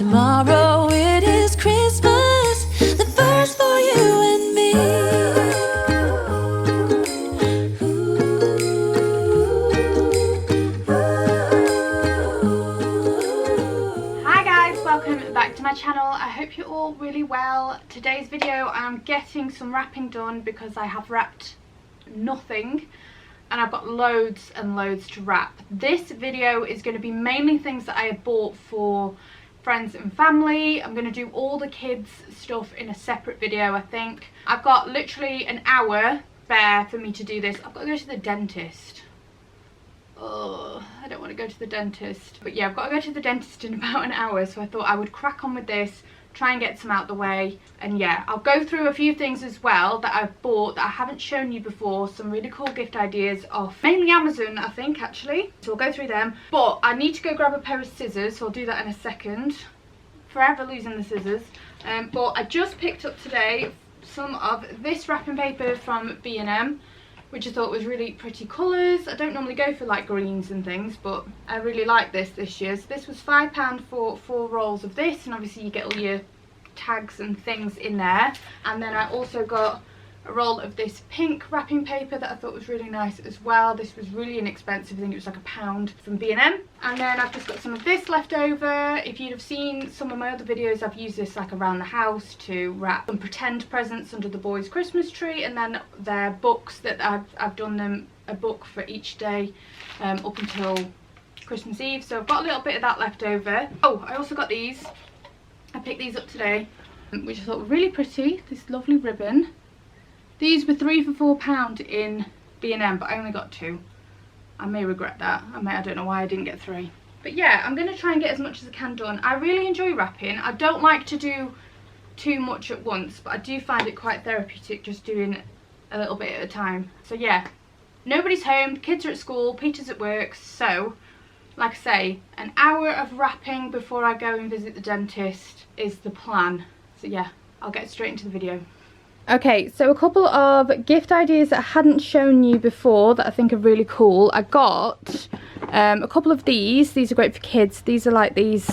Tomorrow it is Christmas, the first for you and me. Hi guys, welcome back to my channel. I hope you're all really well. Today's video I'm getting some wrapping done because I have wrapped nothing and I've got loads and loads to wrap. This video is going to be mainly things that I have bought for friends and family. I'm going to do all the kids stuff in a separate video. I think I've got literally an hour spare for me to do this. I've got to go to the dentist. Oh, I don't want to go to the dentist, but yeah, I've got to go to the dentist in about an hour, so I thought I would crack on with this, try and get some out the way. And yeah, I'll go through a few things as well that I've bought that I haven't shown you before, some really cool gift ideas off mainly Amazon, I think, actually, so we'll go through them. But I need to go grab a pair of scissors, so I'll do that in a second. Forever losing the scissors. But I just picked up today some of this wrapping paper from B&M, which I thought was really pretty colours. I don't normally go for like greens and things, but I really like this year. So this was £5 for 4 rolls of this, and obviously you get all your tags and things in there. And then I also got a roll of this pink wrapping paper that I thought was really nice as well. This was really inexpensive, I think it was like £1 from B&M. And then I've just got some of this left over. If you'd have seen some of my other videos, I've used this like around the house to wrap some pretend presents under the boys' Christmas tree, and then their books that I've done them a book for each day up until Christmas Eve. So I've got a little bit of that left over. Oh, I also got these. I picked these up today, which I thought were really pretty. This lovely ribbon. These were 3 for £4 in B&M, but I only got 2. I may regret that. I don't know why I didn't get 3. But yeah, I'm going to try and get as much as I can done. I really enjoy wrapping. I don't like to do too much at once, but I do find it quite therapeutic just doing a little bit at a time. So yeah, nobody's home, kids are at school, Peter's at work, so like I say, an hour of wrapping before I go and visit the dentist is the plan. So yeah, I'll get straight into the video. Okay, so a couple of gift ideas that I hadn't shown you before that I think are really cool. I got a couple of these. These are great for kids. These are like these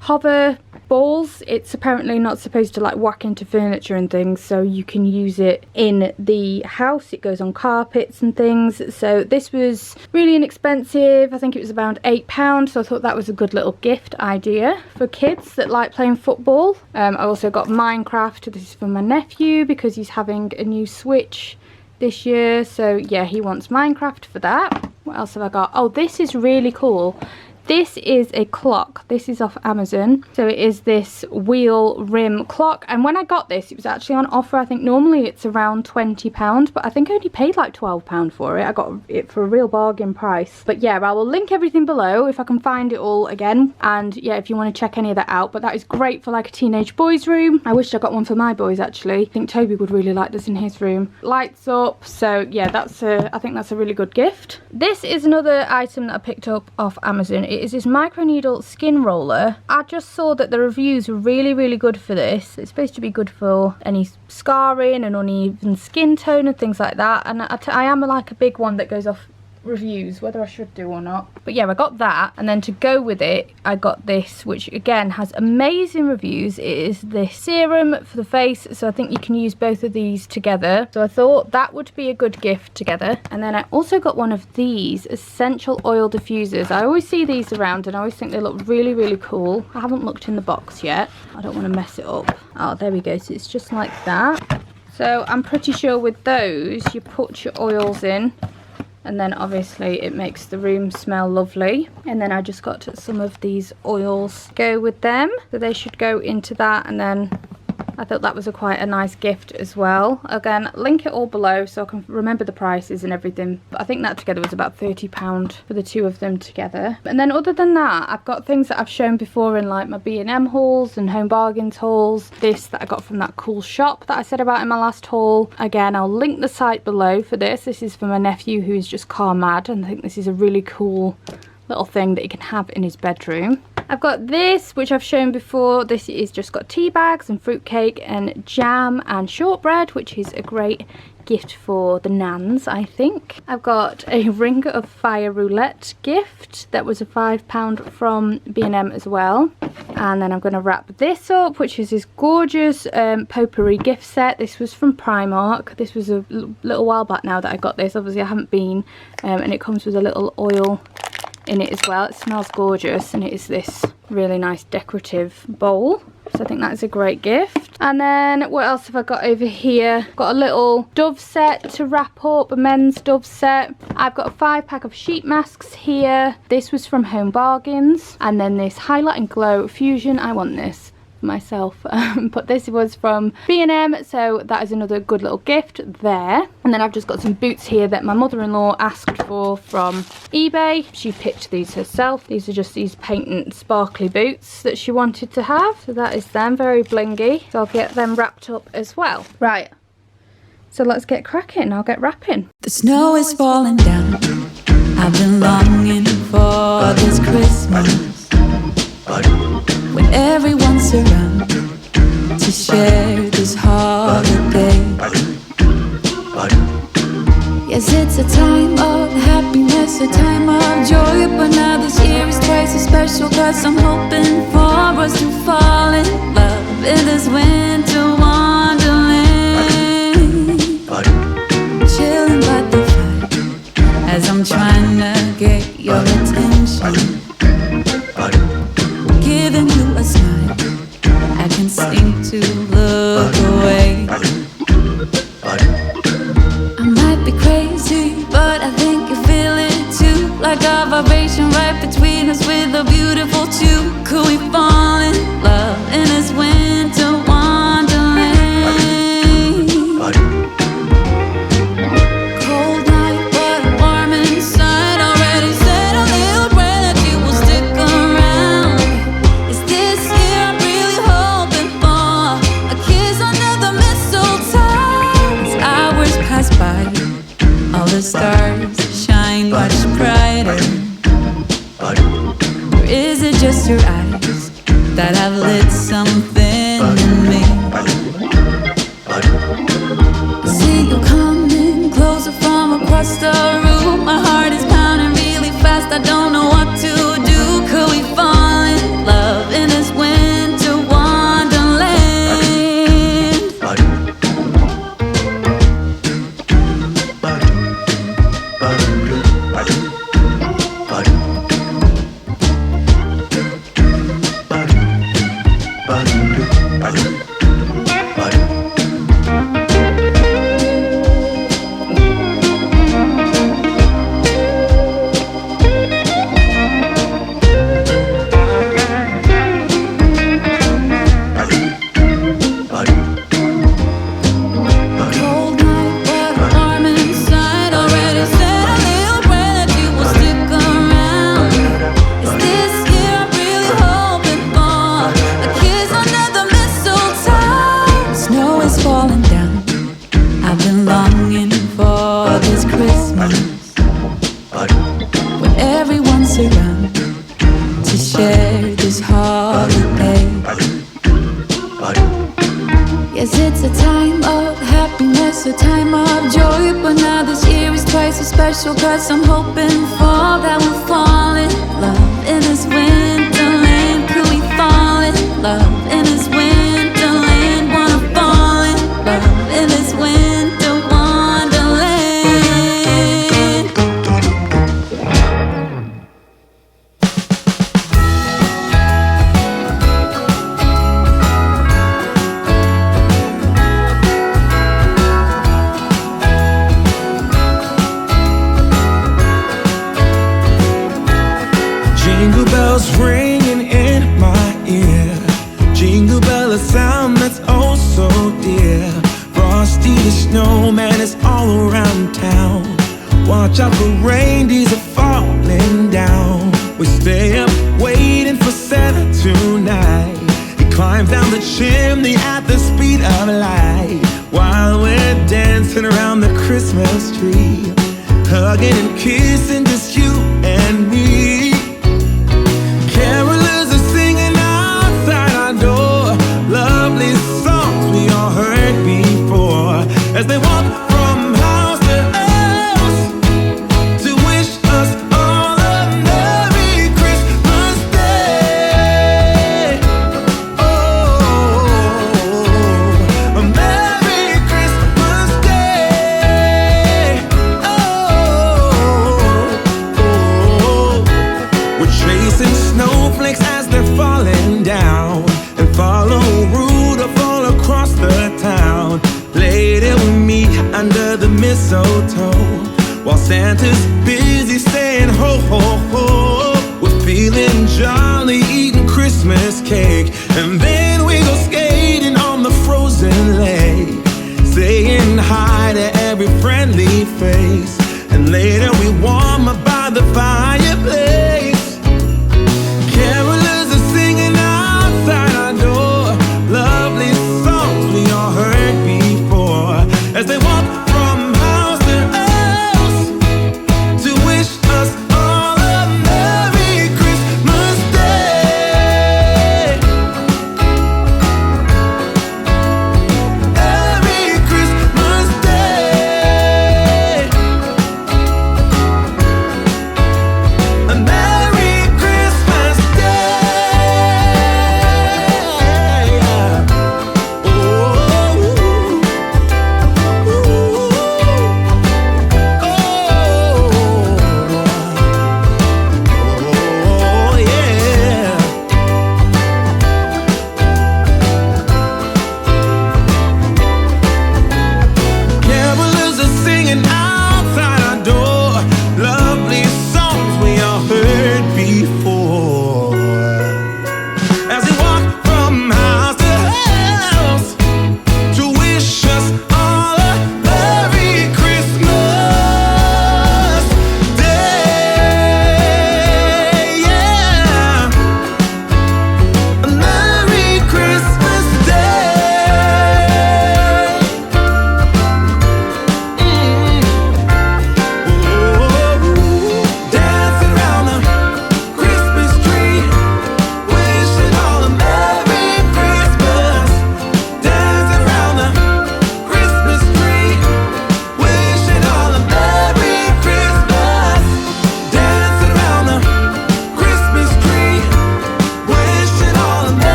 hover balls. It's apparently not supposed to like whack into furniture and things, so you can use it in the house. It goes on carpets and things. So this was really inexpensive. I think it was around £8, so I thought that was a good little gift idea for kids that like playing football. I also got Minecraft. This is for my nephew because he's having a new Switch this year, so yeah, he wants Minecraft for that. What else have I got? Oh, this is really cool. This is a clock. This is off Amazon. So it is this wheel rim clock. And when I got this, it was actually on offer. I think normally it's around £20, but I think I only paid like £12 for it. I got it for a real bargain price. But yeah, I will link everything below if I can find it all again. And yeah, if you want to check any of that out. But that is great for like a teenage boys room. I wish I got one for my boys actually. I think Toby would really like this in his room. Lights up. So yeah, I think that's a really good gift. This is another item that I picked up off Amazon. It is this microneedle skin roller. I just saw that the reviews were really good for this. It's supposed to be good for any scarring and uneven skin tone and things like that. And I am like a big one that goes off reviews, whether I should do or not. But yeah, I got that, and then to go with it I got this, which again has amazing reviews. It is the serum for the face, so I think you can use both of these together. So I thought that would be a good gift together. And then I also got one of these essential oil diffusers. I always see these around and I always think they look really cool. I haven't looked in the box yet. I don't want to mess it up. Oh, there we go. So it's just like that. So I'm pretty sure with those you put your oils in, and then obviously it makes the room smell lovely. And then I just got some of these oils to go with them, so they should go into that. And then I thought that was quite a nice gift as well. Again, link it all below so I can remember the prices and everything. But I think that together was about £30 for the 2 of them together. And then other than that, I've got things that I've shown before in like my B&M hauls and Home Bargains hauls. This that I got from that cool shop that I said about in my last haul. Again, I'll link the site below for this. This is for my nephew who's just car mad, and I think this is a really cool little thing that he can have in his bedroom. I've got this, which I've shown before. This is just got tea bags and fruitcake and jam and shortbread, which is a great gift for the Nans, I think. I've got a Ring of Fire roulette gift that was a £5 from B&M as well. And then I'm going to wrap this up, which is this gorgeous Potpourri Gift Set. This was from Primark. This was a little while back now that I got this. Obviously I haven't been, and it comes with a little oil in it as well. It smells gorgeous, and it is this really nice decorative bowl, so I think that's a great gift. And then what else have I got over here? Got a little Dove set to wrap up, a men's Dove set. I've got a 5-pack of sheet masks here. This was from Home Bargains. And then this Highlight and Glow Fusion. I want this myself, but this was from B&M, so that is another good little gift there. And then I've just got some boots here that my mother-in-law asked for from eBay. She picked these herself. These are just these paint and sparkly boots that she wanted to have, so that is them, very blingy. So I'll get them wrapped up as well. Right, so let's get cracking. I'll get wrapping. The snow is falling down. I've been longing for this Christmas, when everyone's around to share this holiday. Yes, it's a time of happiness, a time of joy, but now this year is twice as special, 'cause I'm hoping for us to fall in love in this winter wonderland. Chilling by the fire as I'm trying to get your attention, giving you a smile, I can seem to look away. I might be crazy, but I think you feel it too, like a vibration right between us with a beautiful two. Could we fall in love in this winter wonderland? Cold night, but I'm warm inside, already said a little prayer that you will stick around. Is this year I'm really hoping for a kiss under the mistletoe? As hours pass by, all the stars shine much brighter. Or is it just your eyes that have lit something in me? I see you coming closer from across the room. My heart is pounding really fast, I don't know what to do. Could we fall in love in this winter wonderland? Cold night, but I'm warm inside, already said a little prayer that you will stick around. Is this year I'm really hoping for a kiss under the mistletoe? Snow is falling down. I've been longing for this Christmas, when everyone's around to share this holiday. Yes, it's a time of happiness, a time of joy, but now this year is twice as special, 'cause I'm hoping for that we'll fall in love in this winterland. Could we fall in love in this winterland? Wanna fall in love in this winter wonderland. Jingle bells ringing in my ear. Jingle bell, a sound that's oh so dear. Frosty the snowman is all around town. Watch out for reindeers are falling down. We stay up waiting for Santa tonight. He climbs down the chimney at the speed of light, while we're dancing around the Christmas tree, hugging and kissing just you and me. Carolers are singing outside our door, lovely songs we all heard before, as they walk from mistletoe, while Santa's busy saying ho, ho, ho. We're feeling jolly, eating Christmas cake, and then we go skating on the frozen lake, saying hi to every friendly face, and later we warm up by the fireplace. Carolers are singing outside our door, lovely songs we all heard before, as they walk from house to house to wish us all a Merry Christmas Day.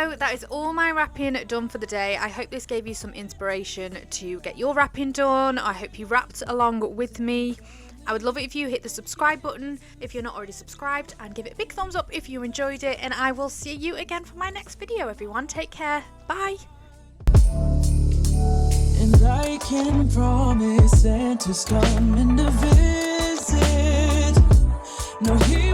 go, that is all my wrapping done for the day. I hope this gave you some inspiration to get your wrapping done. I hope you wrapped along with me. I would love it if you hit the subscribe button if you're not already subscribed, and give it a big thumbs up if you enjoyed it, and I will see you again for my next video, everyone. Take care. Bye. And I can promise Santa's coming to visit. No, he